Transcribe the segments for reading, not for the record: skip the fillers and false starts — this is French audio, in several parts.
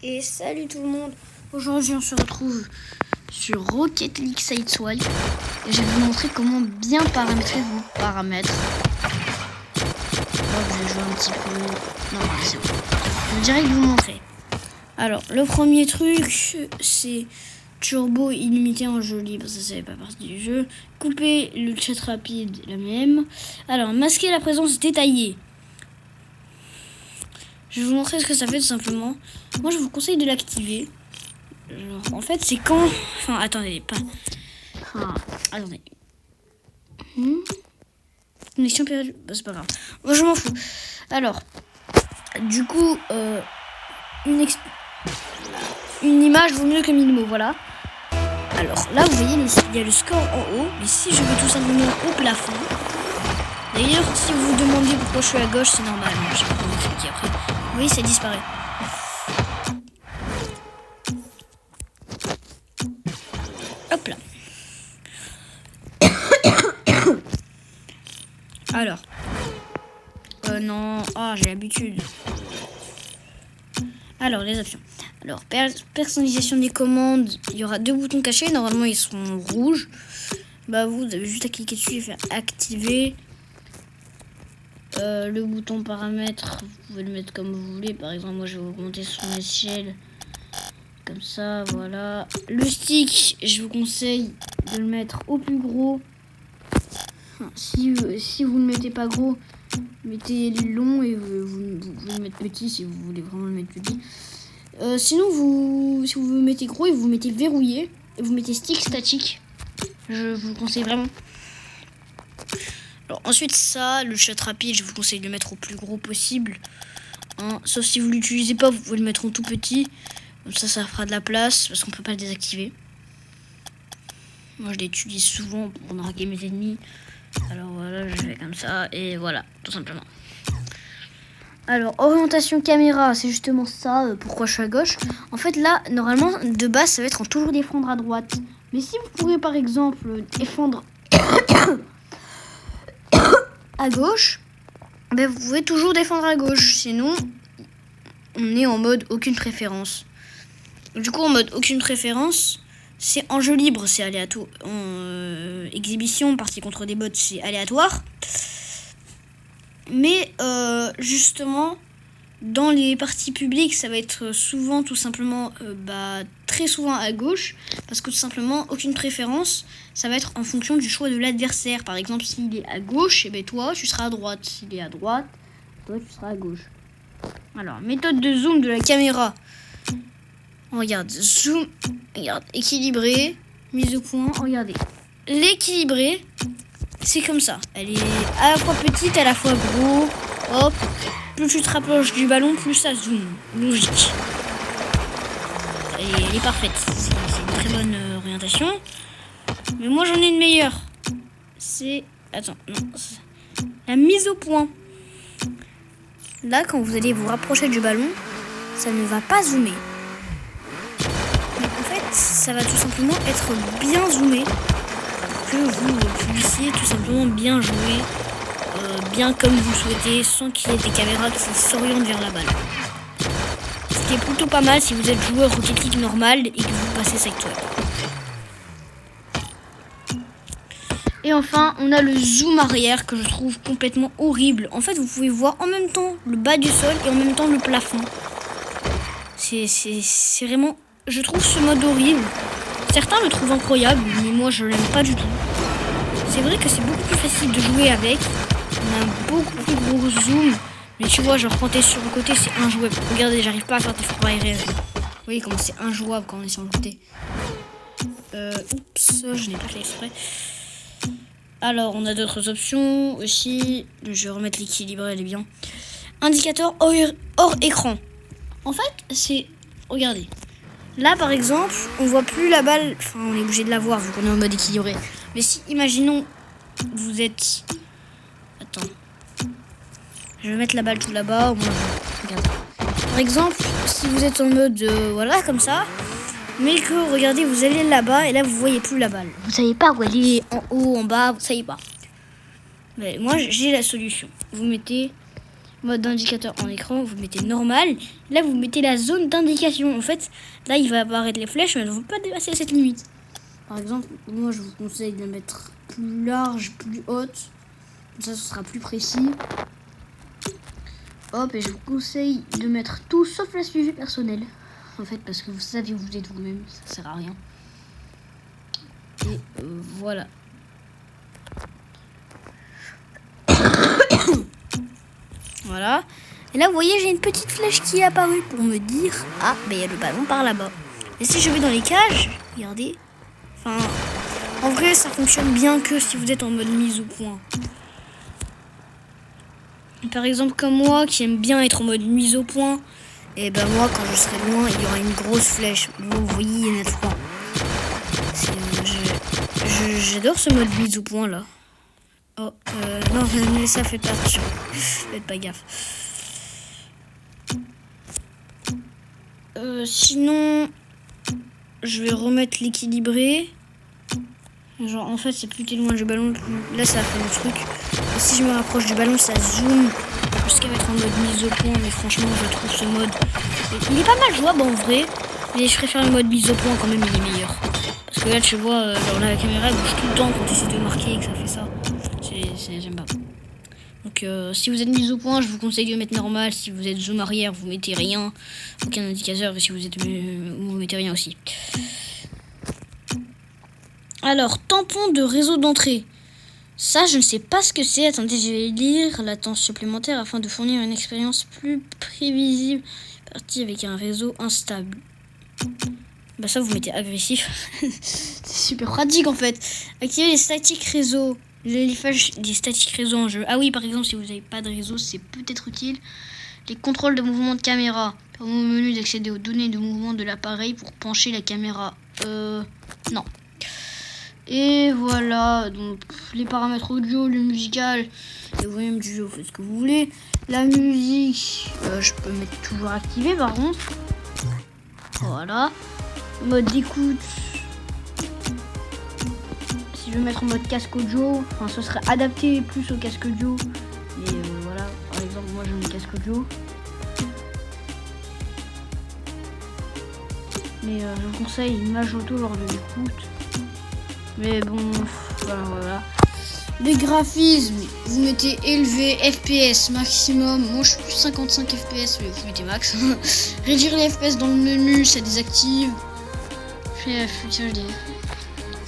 Et salut tout le monde. Aujourd'hui on se retrouve sur Rocket League Sideswipe et je vais vous montrer comment bien paramétrer vos paramètres. Hop, je vais jouer un petit peu. Non, c'est bon. Je vais direct vous montrer. Alors le premier truc c'est turbo illimité en jeu libre, ça fait pas partie du jeu. Couper le chat rapide, la même. Alors masquer la présence détaillée. Je vais vous montrer ce que ça fait tout simplement. Moi je vous conseille de l'activer. En fait c'est quand... Enfin attendez, pas... Enfin, attendez. Connexion perdue. Bah, c'est pas grave. Moi je m'en fous. Alors, du coup, une image vaut mieux que 1000 mots, voilà. Alors là vous voyez, il y a le score en haut. Mais si je vais tout simplement au plafond... D'ailleurs, si vous vous demandez pourquoi je suis à gauche, c'est normal. Hein, je vais vous expliquer après. Vous voyez, ça disparaît. Hop là. Alors. Non. Ah, j'ai l'habitude. Alors, les options. Alors, personnalisation des commandes. Il y aura 2 boutons cachés. Normalement, ils seront rouges. Bah, vous avez juste à cliquer dessus et faire activer. Le bouton paramètres, vous pouvez le mettre comme vous voulez. Par exemple, moi je vais augmenter son échelle comme ça, voilà. Le stick, je vous conseille de le mettre au plus gros. Si vous ne le mettez pas gros, mettez long et vous pouvez le mettre petit si vous voulez vraiment le mettre petit. Sinon, si vous le mettez gros et vous mettez verrouillé et vous mettez stick statique, je vous conseille vraiment. Alors, ensuite ça, le chat rapide, je vous conseille de le mettre au plus gros possible. Hein, sauf si vous ne l'utilisez pas, vous pouvez le mettre en tout petit. Comme ça fera de la place parce qu'on peut pas le désactiver. Moi je l'utilise souvent pour narguer mes ennemis. Alors voilà, je fais comme ça et voilà, tout simplement. Alors orientation caméra, c'est justement ça, pourquoi je suis à gauche. En fait là, normalement de base ça va être en toujours défendre à droite. Mais si vous pourrez par exemple défendre à gauche, ben vous pouvez toujours défendre à gauche. Sinon, on est en mode aucune préférence. Du coup, en mode aucune préférence, c'est en jeu libre, c'est aléatoire. En exhibition, partie contre des bots, c'est aléatoire. Mais justement, dans les parties publiques, ça va être souvent tout simplement, très souvent à gauche. Parce que tout simplement, aucune préférence, ça va être en fonction du choix de l'adversaire. Par exemple, s'il est à gauche, et ben toi, tu seras à droite. S'il est à droite, toi, tu seras à gauche. Alors, méthode de zoom de la caméra. On regarde, zoom, regarde, équilibré, mise au point, regardez. L'équilibré, c'est comme ça. Elle est à la fois petite, à la fois gros. Hop, plus tu te rapproches du ballon, plus ça zoom. Logique. Elle est parfaite. C'est une très bonne orientation. Mais moi j'en ai une meilleure. C'est... Attends, non. La mise au point. Là, quand vous allez vous rapprocher du ballon, ça ne va pas zoomer. En fait, ça va tout simplement être bien zoomé pour que vous puissiez tout simplement bien jouer, bien comme vous le souhaitez, sans qu'il y ait des caméras qui s'orientent vers la balle. Ce qui est plutôt pas mal si vous êtes joueur Rocket League normal et que vous passez Sideswipe. Et enfin, on a le zoom arrière que je trouve complètement horrible. En fait, vous pouvez voir en même temps le bas du sol et en même temps le plafond. C'est vraiment... Je trouve ce mode horrible. Certains le trouvent incroyable, mais moi je l'aime pas du tout. C'est vrai que c'est beaucoup plus facile de jouer avec. On a un beaucoup plus gros zoom. Mais tu vois, genre quand t'es sur le côté, c'est injouable. Regardez, j'arrive pas à faire des faux aériens. Vous voyez comment c'est injouable quand on est sur le côté. Oups, je n'ai pas fait exprès. Alors, on a d'autres options aussi. Je vais remettre l'équilibre, elle est bien. Indicateur hors écran. En fait, c'est... Regardez. Là, par exemple, on voit plus la balle. Enfin, on est obligé de la voir vu qu'on est en mode équilibré. Mais si, imaginons, vous êtes... Attends. Je vais mettre la balle tout là-bas. Au moins, regarde. Par exemple, si vous êtes en mode... voilà, comme ça. Mais que, regardez, vous allez là-bas et là, vous voyez plus la balle. Vous savez pas où elle est, en haut, en bas, vous savez pas. Mais moi, j'ai la solution. Vous mettez mode d'indicateur en écran, vous mettez normal. Là, vous mettez la zone d'indication. En fait, là, il va apparaître les flèches, mais elles ne vont pas dépasser cette limite. Par exemple, moi, je vous conseille de la mettre plus large, plus haute. Comme ça, ce sera plus précis. Hop, et je vous conseille de mettre tout sauf la suivi personnelle. En fait, parce que vous savez où vous êtes vous-même, ça sert à rien. Et voilà. Voilà. Et là, vous voyez, j'ai une petite flèche qui est apparue pour me dire ah, ben il y a le ballon par là-bas. Et si je vais dans les cages, regardez. Enfin, en vrai, ça fonctionne bien que si vous êtes en mode mise au point. Par exemple, comme moi, qui aime bien être en mode mise au point, et ben moi, quand je serai loin, il y aura une grosse flèche. Vous voyez, il y en a 3. J'adore ce mode mise au point là. Oh, non, mais ça, faites pas attention. Faites pas gaffe. Sinon, je vais remettre l'équilibré. Genre, en fait, c'est plus t'es loin du ballon, plus... là, ça fait le truc. Et si je me rapproche du ballon, ça zoome jusqu'à mettre en mode mise au point. Mais franchement, je trouve ce mode... il est pas mal jouable en vrai. Mais je préfère le mode mise au point quand même, il est meilleur. Parce que là, tu vois, genre la caméra elle bouge tout le temps quand tu essaies de marquer et que ça fait ça. J'aime pas. Donc si vous êtes mis au point, je vous conseille de mettre normal. Si vous êtes zoom arrière, vous mettez rien, aucun indicateur. Et si vous êtes vous mettez rien aussi. Alors, tampon de réseau d'entrée. Ça, je ne sais pas ce que c'est. Attendez, je vais lire la latence supplémentaire afin de fournir une expérience plus prévisible. Partie avec un réseau instable. Bah ça, vous mettez agressif. C'est super pratique en fait. Activez les statiques réseau. L'élifage des statiques réseau en jeu. Ah oui, par exemple, si vous n'avez pas de réseau, c'est peut-être utile. Les contrôles de mouvement de caméra. Permet au menu d'accéder aux données de mouvement de l'appareil pour pencher la caméra. Non. Et voilà, donc les paramètres audio, le musical, et vous-même du jeu, vous faites ce que vous voulez. La musique, je peux mettre toujours activé par contre. Voilà. Mode d'écoute. Si je veux mettre en mode casque audio, enfin ce serait adapté plus au casque audio. Mais voilà, par exemple moi j'ai mon casque audio. Mais je vous conseille image auto lors de l'écoute. Mais bon, voilà. Les graphismes, vous mettez élevé, FPS maximum. Moi je suis plus 55 FPS, mais vous mettez max. Réduire les FPS dans le menu, ça désactive. Fait affichage des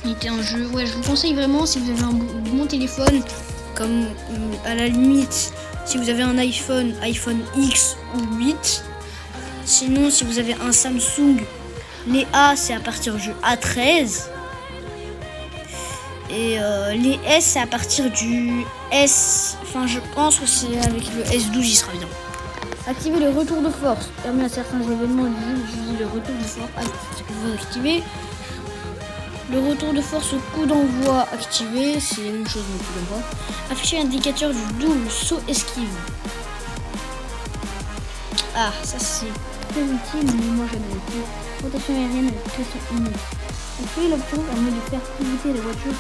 unités en jeu. Ouais, je vous conseille vraiment si vous avez un bon téléphone, comme à la limite, si vous avez un iPhone X ou 8. Sinon, si vous avez un Samsung, les A c'est à partir du A13. Et les S, c'est à partir du S. Enfin, je pense que c'est avec le S12, il sera bien. Activer le retour de force. Permet à certains événements d'utiliser le retour de force. Vous activez. Le retour de force au coup d'envoi activé. C'est la même chose au coup d'envoi. Afficher l'indicateur du double saut esquive. Ah, ça c'est très utile, mais moi j'aime beaucoup. Rotation aérienne avec pression unique. Activer l'option permet de faire pivoter la voiture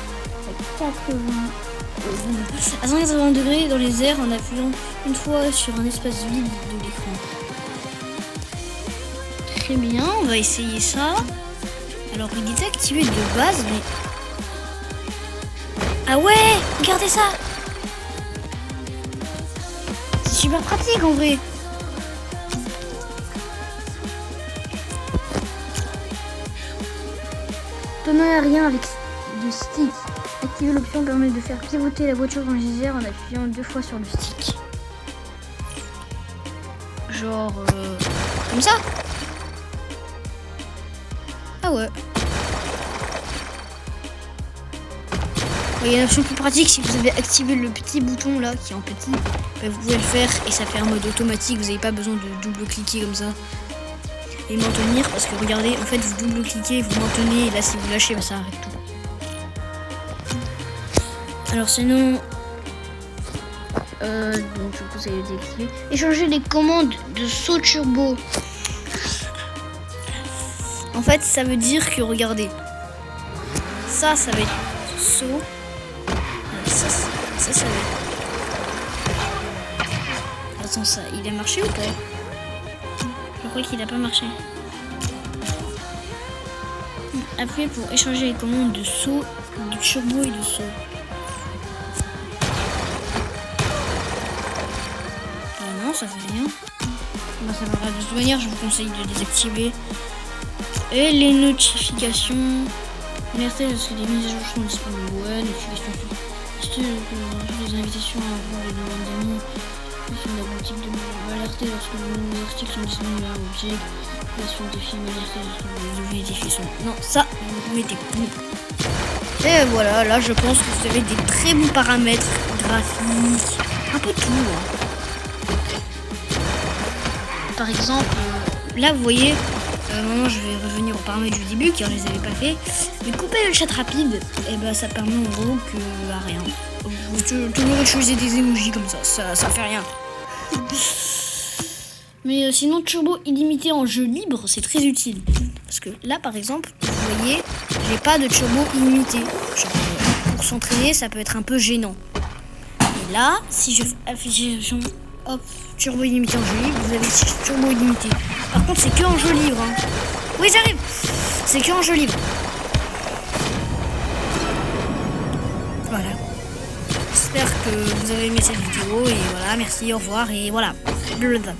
à 180 degrés dans les airs en appuyant une fois sur un espace vide de l'écran. Très bien, on va essayer ça. Alors il était activé de base, mais... Ah ouais, regardez ça. C'est super pratique en vrai. Tonneau aérien avec du stick. Activer l'option permet de faire pivoter la voiture dans les airs en appuyant 2 fois sur le stick. Genre comme ça. Ah ouais. Il y a une option plus pratique si vous avez activé le petit bouton là qui est en petit. Vous pouvez le faire et ça fait un mode automatique. Vous n'avez pas besoin de double cliquer comme ça. Et maintenir parce que regardez, en fait vous double cliquez, vous maintenez et là si vous lâchez, ça arrête tout. Alors sinon, donc je vous conseille de désactiver. Échanger les commandes de saut turbo. En fait, ça veut dire que regardez, ça va être ça va être. Attends, ça, il a marché ou pas? Je crois qu'il a pas marché. Appuyez pour échanger les commandes de saut, de turbo et de saut. Ah non, ça fait rien. Bah, ça va. De toute manière, je vous conseille de désactiver. Et les notifications. Alertez lorsque des mises à jour sont disponibles. Ouais, notifications. Les invitations à vous, les demandes d'amis. La boutique de alerter lorsque de nouveaux articles sont disponibles à l'objet. Création des films, alerter lorsque de nouveaux défis sont. Non, ça, vous mettez plus. Et voilà, là, je pense que vous avez des très bons paramètres graphiques. Un peu tout. Hein. Par exemple, là, vous voyez. Maintenant, je vais revenir aux paramètres du début car je les avais pas fait. Mais couper le chat rapide, et ben ça permet en gros que à rien. Vous toujours utiliser des emojis comme ça fait rien. Mais sinon, turbo illimité en jeu libre, c'est très utile. Parce que là, par exemple, vous voyez, j'ai pas de turbo illimité. Genre, pour s'entraîner, ça peut être un peu gênant. Et là, si je fais affichation, hop, turbo illimité en jeu libre, vous avez turbo illimité. Par contre, c'est que en jeu libre. Hein. Oui, j'arrive. C'est que en jeu libre. Voilà. J'espère que vous avez aimé cette vidéo et voilà, merci, au revoir et voilà. Blablabla.